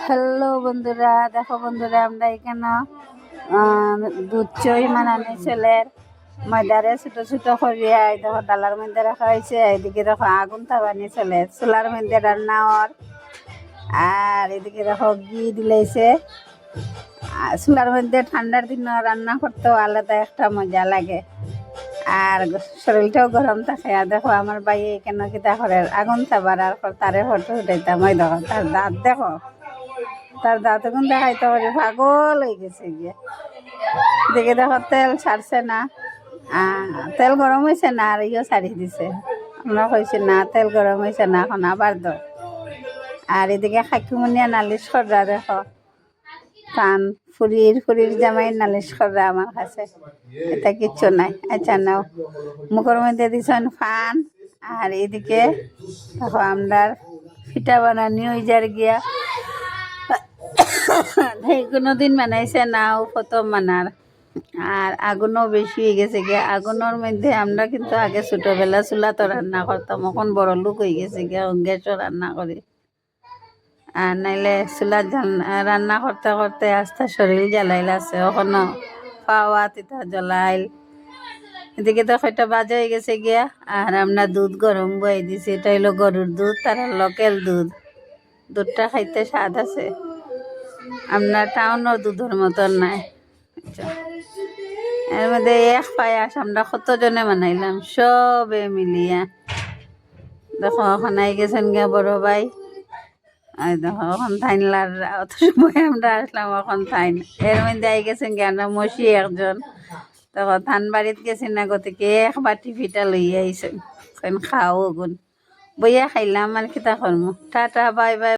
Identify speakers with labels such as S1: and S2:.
S1: Hello বন্ধুরা, দেখো বন্ধুরা, আমরা এখানে দুধ চই মানানি ছেলের ময়দারে ছোটো ছোটো করিয়া দেখো ডালার মধ্যে রাখা হয়েছে। এদিকে দেখো আগুন তাবানি ছেলে চুলার মধ্যে রান্না হওয়ার, আর এদিকে দেখো ঘি দিলেছে। চুলার মধ্যে ঠান্ডার দিন রান্না করতেও আলাদা একটা মজা লাগে, আর শরীরটাও গরম থাকে। আর দেখো আমার ভাই এখানে কিতা করে আগুন তাবার, আর তারে ফটো উঠাইতাম। ওই দেখো তার দাঁত, দেখো তার দাঁত এখন দেখাইতে পারে, পাগল হয়ে গেছে গিয়ে। দেখে দেখো তেল ছাড়ছে না, তেল গরম হয়েছে না, আর ইও ছাড়ি দিছে। আমরা কইছি না তেল গরম হয়েছে না, এখন আবার দো। আর এদিকে খাকিমুনিয়া নালিশ কররা, দেখো কান ফুরির জামাই নালিশ কররা আমার কাছে, এটা কিচ্ছু নাই। আচ্ছা নাও, মুখের মধ্যে দিছেন ফান। আর এদিকে দেখো আমরা পিঠা বানানি ওই যার গিয়া কোনোদিন বানাইছে নাও প্রথম মানার, আর আগুনও বেশি হয়ে গেছে গিয়া। আগুনের মধ্যে আমরা কিন্তু আগে ছোটোবেলা চুলাতো রান্না করতাম, এখন বড় লোক হয়ে গেছে গিয়া, গ্যাসও রান্না করি। আর নাইলে চুলার রান্না করতে করতে আস্তে শরীর জ্বালাইল আছে, এখনো পাওয়া তিতা জ্বলাইল। এদিকে তো কয়টা বাজে হয়ে গেছে গিয়া, আর আমরা দুধ গরম বয়ে দিছি। এটা হইলো গরুর দুধ, তার লোকেল দুধ। দুধটা খাইতে স্বাদ আছে, আমরা টাউনের দুধের মতন নাই। এর মধ্যে এক পায়াস আমরা কতজনে বানাইলাম সবে মিলিয়া। দেখো এখন আই গেছেন গিয়া বড় ভাই। আর দেখো এখন থাইনলার অত সময় আমরা আসলাম, এখন থাইন। এর মধ্যে আই গেছেন গিয়া আমরা মসি একজন। তখন ধান বাড়িত গেছি না, গতিকে এক বাটি পিঠা লইয়া আইসেন, খাও গুণ বইয়া খাইলাম। আর কিতা করবো, টাটা বাই বাই।